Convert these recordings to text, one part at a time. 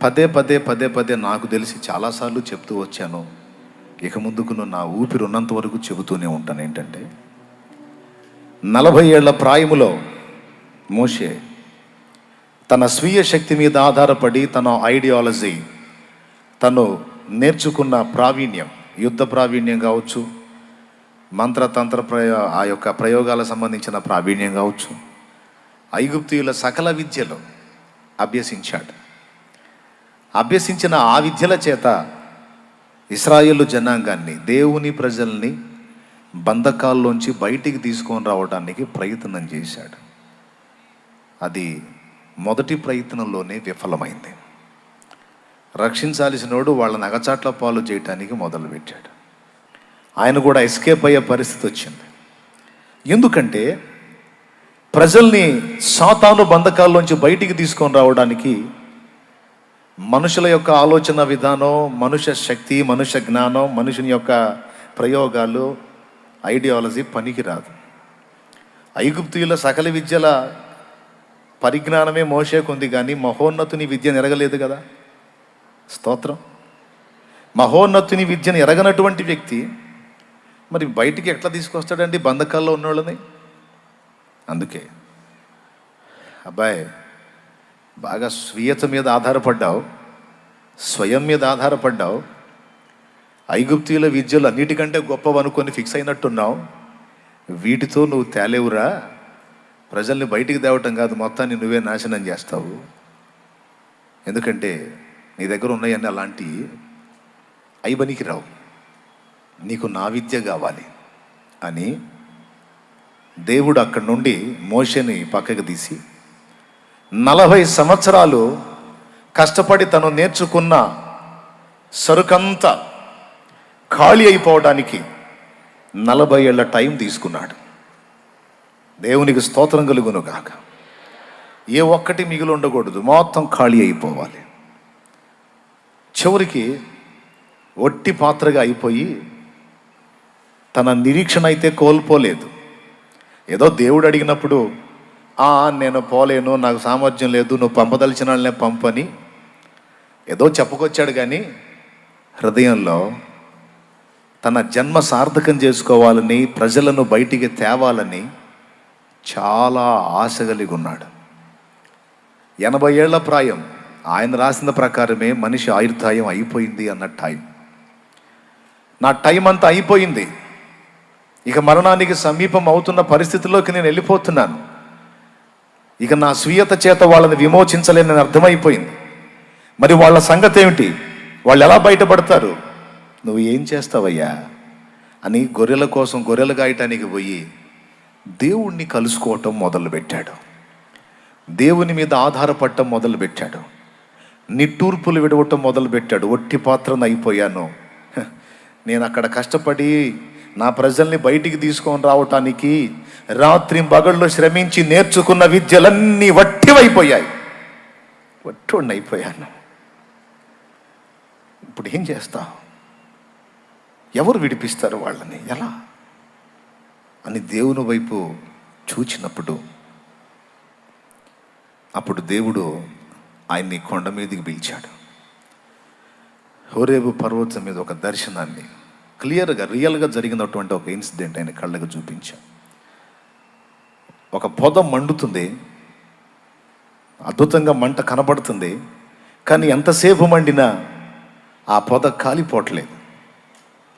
పదే పదే పదే పదే నాకు తెలిసి చాలాసార్లు చెప్తూ వచ్చాను. ఇక ముందుకు నా ఊపిరి ఉన్నంత వరకు చెబుతూనే ఉంటాను. ఏంటంటే 40 ఏళ్ల ప్రాయములో మోషే తన స్వీయ శక్తి మీద ఆధారపడి తన ఐడియాలజీ, తను నేర్చుకున్న ప్రావీణ్యం, యుద్ధ ప్రావీణ్యం కావచ్చు, మంత్రతంత్ర ఆ యొక్క ప్రయోగాలకు సంబంధించిన ప్రావీణ్యం కావచ్చు, ఐగుప్తీయుల సకల విద్యలు అభ్యసించాడు. అభ్యసించిన ఆ విద్యల చేత ఇశ్రాయేలు జనాంగాన్ని, దేవుని ప్రజల్ని బంధకాల్లోంచి బయటికి తీసుకొని రావడానికి ప్రయత్నం చేశాడు. అది మొదటి ప్రయత్నంలోనే విఫలమైంది. రక్షించాల్సినోడు వాళ్ళని అగచాట్ల పాలు చేయటానికి మొదలుపెట్టాడు. ఆయన కూడా ఎస్కేప్ అయ్యే పరిస్థితి వచ్చింది. ఎందుకంటే ప్రజల్ని సాతాను బంధకాల్లోంచి బయటికి తీసుకొని రావడానికి మనుషుల యొక్క ఆలోచన విధానం, మనుష్య శక్తి, మనుష్య జ్ఞానం, మనుషుని యొక్క ప్రయోగాలు, ఐడియాలజీ పనికిరాదు. ఐగుప్తీయుల సకల విద్యల పరిజ్ఞానమే మోషేకు ఉంది, కానీ మహోన్నతుని విద్యను ఎరగలేదు కదా. స్తోత్రం. మహోన్నతుని విద్యను ఎరగనటువంటి వ్యక్తి మరి బయటికి ఎట్లా తీసుకొస్తాడండి బంధకాల్లో ఉన్నోళ్ళని? అందుకే అబ్బాయి, బాగా స్వీయత మీద ఆధారపడ్డావు, స్వయం మీద ఆధారపడ్డావు, ఐగుప్తీయుల విద్యలు అన్నిటికంటే గొప్పవనుకొని ఫిక్స్ అయినట్టున్నావు. వీటితో నువ్వు తేలేవురా, ప్రజల్ని బయటికి తేవటం కాదు, మొత్తాన్ని నువ్వే నాశనం చేస్తావు. ఎందుకంటే నీ దగ్గర ఉన్నాయన్నీ అలాంటి ఐబనికి రావు, నీకు నా విద్య కావాలి అని దేవుడు అక్కడి నుండి మోషేని పక్కకు తీసి 40 సంవత్సరాలు కష్టపడి తను నేర్చుకున్న సరుకంతా ఖాళీ అయిపోవడానికి 40 ఏళ్ల టైం తీసుకున్నాడు. దేవునికి స్తోత్రం కలుగును గాక. ఏ ఒక్కటి మిగిలి ఉండకూడదు, మొత్తం ఖాళీ అయిపోవాలి. చివరికి ఒట్టి పాత్రగా అయిపోయి తన నిరీక్షణ అయితే కోల్పోలేదు. ఏదో దేవుడు అడిగినప్పుడు నేను పోలేను, నాకు సామర్థ్యం లేదు, నువ్వు పంపదలిచిన వాళ్ళనే పంపని ఏదో చెప్పుకొచ్చాడు, కానీ హృదయంలో తన జన్మ సార్థకం చేసుకోవాలని, ప్రజలను బయటికి తేవాలని చాలా ఆశ కలిగి ఉన్నాడు. 80 ఏళ్ల ప్రాయం, ఆయన రాసిన ప్రకారమే మనిషి ఆయుర్దాయం అయిపోయింది అన్న టైం. నా టైం అంతా అయిపోయింది, ఇక మరణానికి సమీపం అవుతున్న పరిస్థితుల్లోకి నేను వెళ్ళిపోతున్నాను, ఇక నా స్వీయత చేత వాళ్ళని విమోచించలేనని అర్థమైపోయింది. మరి వాళ్ళ సంగతి ఏమిటి, వాళ్ళు ఎలా బయటపడతారు, నువ్వు ఏం చేస్తావయ్యా అని గొర్రెల కోసం గొర్రెలు గాయటానికి పోయి దేవుణ్ణి కలుసుకోవటం మొదలుపెట్టాడు. దేవుని మీద ఆధారపడటం మొదలుపెట్టాడు. నిట్టూర్పులు విడవటం మొదలుపెట్టాడు. ఒట్టి పాత్రను అయిపోయాను, నేను అక్కడ కష్టపడి నా ప్రజల్ని బయటికి తీసుకొని రావటానికి రాత్రి పగళ్ళు శ్రమించి నేర్చుకున్న విద్యలన్నీ వట్టివైపోయాయి, వట్టోడిని అయిపోయాను. ఇప్పుడు ఏం చేస్తా, ఎవరు విడిపిస్తారు వాళ్ళని, ఎలా అని దేవుని వైపు చూచినప్పుడు అప్పుడు దేవుడు ఆయన్ని కొండ మీదకి పిలిచాడు. హోరేబు పర్వతం మీద ఒక దర్శనాన్ని క్లియర్గా, రియల్గా జరిగినటువంటి ఒక ఇన్సిడెంట్ ఆయన కళ్ళకు చూపించాడు. ఒక పొద మండుతుంది, అద్భుతంగా మంట కనబడుతుంది, కానీ ఎంతసేపు మండినా ఆ పొద కాలిపోవట్లేదు,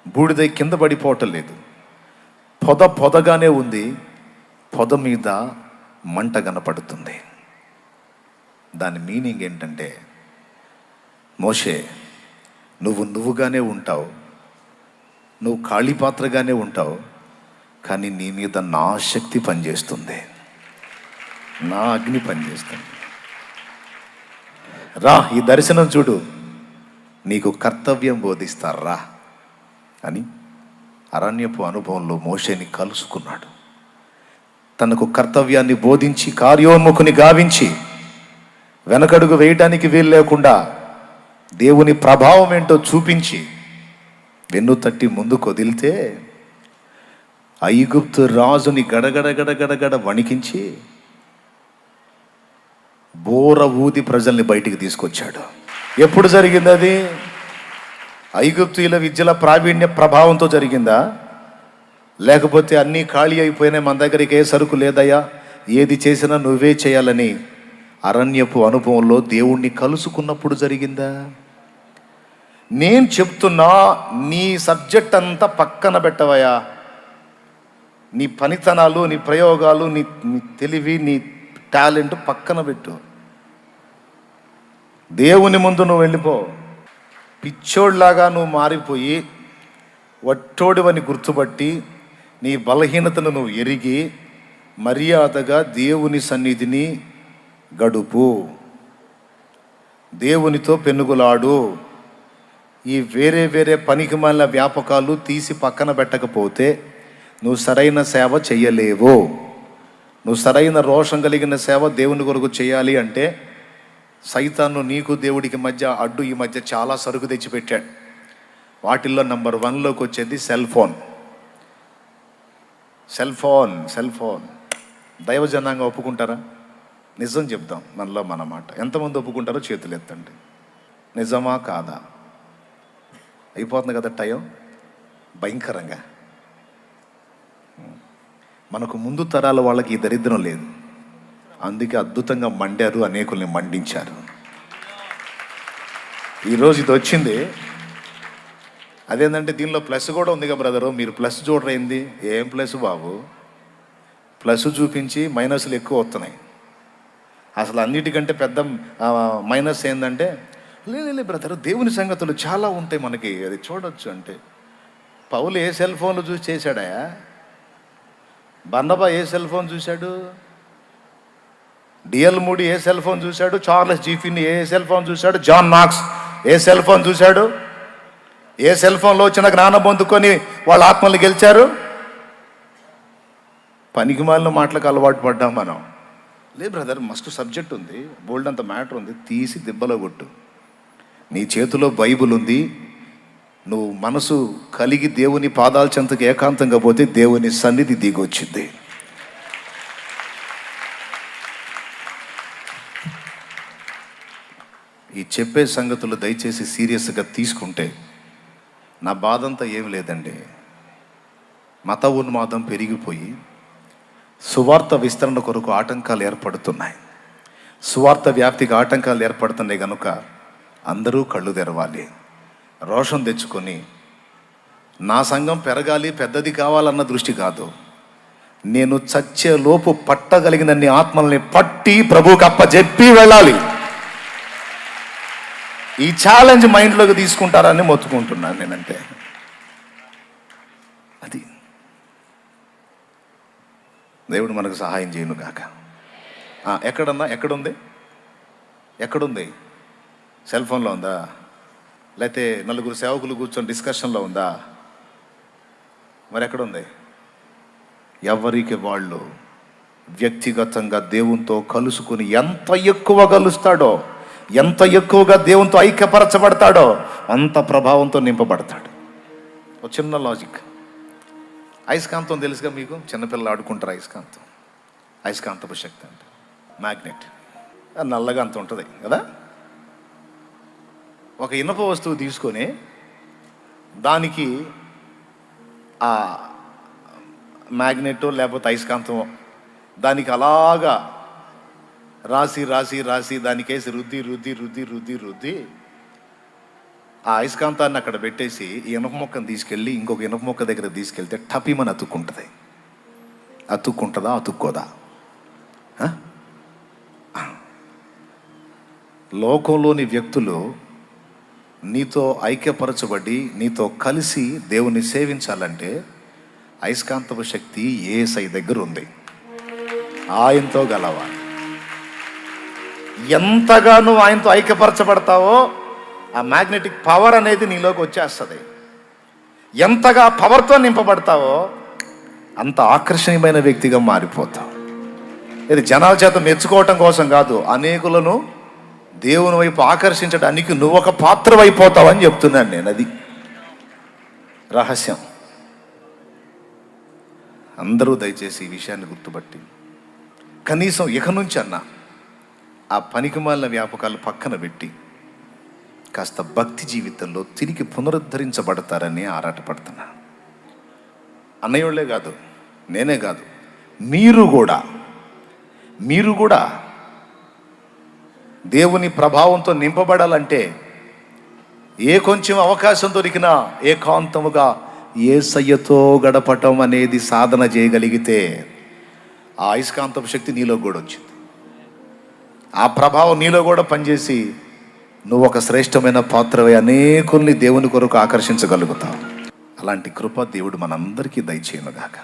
బూడిదై కింద పడిపోవటం లేదు. పొద పొదగానే ఉంది, పొద మీద మంట కనపడుతుంది. దాని మీనింగ్ ఏంటంటే, మోషే నువ్వుగానే ఉంటావు, నువ్వు ఖాళీ పాత్రగానే ఉంటావు, కానీ నీ మీద నా శక్తి పనిచేస్తుంది, నా అగ్ని పనిచేస్తుంది. రా, ఈ దర్శనం చూడు, నీకు కర్తవ్యం బోధిస్తారా అని అరణ్యపు అనుభవంలో మోషేని కలుసుకున్నాడు. తనకు కర్తవ్యాన్ని బోధించి కార్యోన్ముఖుని గావించి వెనకడుగు వేయటానికి వీలు లేకుండా దేవుని ప్రభావం ఏంటో చూపించి వెన్ను తట్టి ముందుకు వదిలితే ఐగుప్తు రాజుని గడగడ వణికించి బోర ఊది ప్రజల్ని బయటికి తీసుకొచ్చాడు. ఎప్పుడు జరిగింది అది? ఐగుప్తీయుల విద్యల ప్రావీణ్య ప్రభావంతో జరిగిందా? లేకపోతే అన్నీ ఖాళీ అయిపోయినాయి, మన దగ్గరికి ఏ సరుకు లేదయ్యా, ఏది చేసినా నువ్వే చేయాలని అరణ్యపు అనుభవంలో దేవుణ్ణి కలుసుకున్నప్పుడు జరిగిందా? నేను చెప్తున్నా, నీ సబ్జెక్ట్ అంతా పక్కన పెట్టవయ్యా. నీ పనితనాలు, నీ ప్రయోగాలు, నీ తెలివి, నీ టాలెంట్ పక్కన పెట్టు. దేవుని ముందు నువ్వు వెళ్ళిపో. పిచ్చోడ్లాగా నువ్వు మారిపోయి వట్టోడివని గుర్తుపట్టి నీ బలహీనతను నువ్వు ఎరిగి మర్యాదగా దేవుని సన్నిధిని గడుపు. దేవునితో పెనుగులాడు. ఈ వేరే వేరే పనికిమాలిన వ్యాపకాలు తీసి పక్కన పెట్టకపోతే నువ్వు సరైన సేవ చెయ్యలేవు. నువ్వు సరైన రోషం కలిగిన సేవ దేవుని కొరకు చేయాలి అంటే సైతాను నీకు దేవుడికి మధ్య అడ్డు ఈ మధ్య చాలా సరుకు తెచ్చిపెట్టాడు. వాటిల్లో నెంబర్ 1లోకి వచ్చేది సెల్ ఫోన్. సెల్ ఫోన్ దైవజనాంగా ఒప్పుకుంటారా? నిజం చెప్దాం, మనలో మన మాట. ఎంతమంది ఒప్పుకుంటారో చేతులు ఎత్తండి. నిజమా కాదా? అయిపోతుంది కదా టైం భయంకరంగా. మనకు ముందు తరాల వాళ్ళకి ఈ దరిద్రం లేదు, అందుకే అద్భుతంగా మండారు, అనేకుల్ని మండించారు. ఈరోజు ఇది వచ్చింది. అదేంటంటే దీనిలో ప్లస్ కూడా ఉందిగా బ్రదరు, మీరు ప్లస్ చూడరైంది. ఏం ప్లస్ బాబు? ప్లస్ చూపించి మైనస్లు ఎక్కువ వస్తున్నాయి. అసలు అన్నిటికంటే పెద్ద మైనస్ ఏంటంటే, లేదు బ్రదరు, దేవుని సంగతులు చాలా ఉంటాయి మనకి, అది చూడొచ్చు అంటే. పౌలు ఏ సెల్ ఫోన్లు చూసి చేశాడా? బర్నబా ఏ సెల్ ఫోన్ చూశాడు? డిఎల్ మూడి ఏ సెల్ ఫోన్ చూశాడు? చార్లెస్ జీఫిన్ ఏ సెల్ ఫోన్ చూశాడు? జాన్ నాక్స్ ఏ సెల్ ఫోన్ చూశాడు? ఏ సెల్ ఫోన్లో వచ్చిన జ్ఞానం పొందుకొని వాళ్ళ ఆత్మలు గెలిచారు? పనికి మాలిన మాటలకు అలవాటు పడ్డాం మనం. లేదు బ్రదర్, మస్తు సబ్జెక్ట్ ఉంది, బోల్డ్ అంత మ్యాటర్ ఉంది, తీసి దిబ్బలో కొట్టు. నీ చేతిలో బైబుల్ ఉంది. నువ్వు మనసు కలిగి దేవుని పాదాల చెంతకు ఏకాంతంగా పోతే దేవుని సన్నిధి దిగొచ్చింది. ఈ చెప్పే సంగతులు దయచేసి సీరియస్గా తీసుకుంటే నా బాధంతా ఏం లేదండి. మత ఉన్మాదం పెరిగిపోయి సువార్త విస్తరణ కొరకు ఆటంకాలు ఏర్పడుతున్నాయి. సువార్త వ్యాప్తికి ఆటంకాలు ఏర్పడుతున్నాయి కనుక అందరూ కళ్ళు తెరవాలి, రోషం తెచ్చుకొని నా సంఘం పెరగాలి, పెద్దది కావాలన్న దృష్టి కాదు. నేను చచ్చే లోపు పట్టగలిగినన్ని ఆత్మల్ని పట్టి ప్రభువుకి అప్పజెప్పి వెళ్ళాలి. ఈ ఛాలెంజ్ మైండ్లోకి తీసుకుంటారని మొత్తుకుంటున్నాను నేనంటే. అది దేవుడు మనకు సహాయం చేయను గాక. ఎక్కడుంది? సెల్ ఫోన్లో ఉందా? లేకపోతే నలుగురు సేవకులు కూర్చొని డిస్కషన్లో ఉందా? మరి ఎక్కడుంది? ఎవరికి వాళ్ళు వ్యక్తిగతంగా దేవునితో కలుసుకుని ఎంత ఎక్కువ కలుస్తాడో, ఎంత ఎక్కువగా దేవునితో ఐక్యపరచబడతాడో అంత ప్రభావంతో నింపబడతాడు. ఒక చిన్న లాజిక్. అయస్కాంతం తెలుసుగా మీకు, చిన్నపిల్లలు ఆడుకుంటారు అయస్కాంతం. అయస్కాంతపు శక్తి అంటే మ్యాగ్నెట్. నల్లగా అంత ఉంటుంది కదా. ఒక ఇనుప వస్తువు తీసుకొని దానికి ఆ మ్యాగ్నెట్ లేకపోతే అయస్కాంతం దానికి అలాగా రాసి దానికేసి రుద్ది ఆ అయస్కాంతాన్ని అక్కడ పెట్టేసి ఈ ఇనుప మొక్కను తీసుకెళ్ళి ఇంకొక ఇనుప మొక్క దగ్గర తీసుకెళ్తే టపిమని అతుక్కుంటుంది. అతుక్కుంటుందా? అతుక్కోదా? లోకంలోని వ్యక్తులు నీతో ఐక్యపరచబడి నీతో కలిసి దేవుని సేవించాలంటే అయస్కాంతపు శక్తి యేసయ్య దగ్గర ఉంది. ఆయనతో గలవాలి. ఎంతగా నువ్వు ఆయనతో ఐక్యపరచబడతావో ఆ మ్యాగ్నెటిక్ పవర్ అనేది నీలోకి వచ్చేస్తుంది. ఎంతగా పవర్తో నింపబడతావో అంత ఆకర్షణీయమైన వ్యక్తిగా మారిపోతావు. ఇది జనాల చేత మెచ్చుకోవటం కోసం కాదు, అనేకులను దేవుని వైపు ఆకర్షించడానికి నువ్వు ఒక పాత్రవైపోతావని చెప్తున్నాను నేను. అది రహస్యం. అందరూ దయచేసి ఈ విషయాన్ని గుర్తుపట్టి కనీసం ఇక నుంచి అన్నా ఆ పనికిమాలిన వ్యాపకాలు పక్కన పెట్టి కాస్త భక్తి జీవితంలో తిరిగి పునరుద్ధరించబడతారని ఆరాటపడుతున్నా. అన్నయ్యోళ్ళే కాదు, నేనే కాదు, మీరు కూడా దేవుని ప్రభావంతో నింపబడాలంటే ఏ కొంచెం అవకాశం దొరికినా ఏకాంతముగా యేసయ్యతో గడపటం అనేది సాధన చేయగలిగితే ఆ అయస్కాంతపు శక్తి నీలో కూడా వచ్చింది. ఆ ప్రభావం నీలో కూడా పనిచేసి నువ్వు ఒక శ్రేష్టమైన పాత్రవై అనేకుల్ని దేవుని కొరకు ఆకర్షించగలుగుతావు. అలాంటి కృప దేవుడు మనందరికీ దయచేయునుగాక.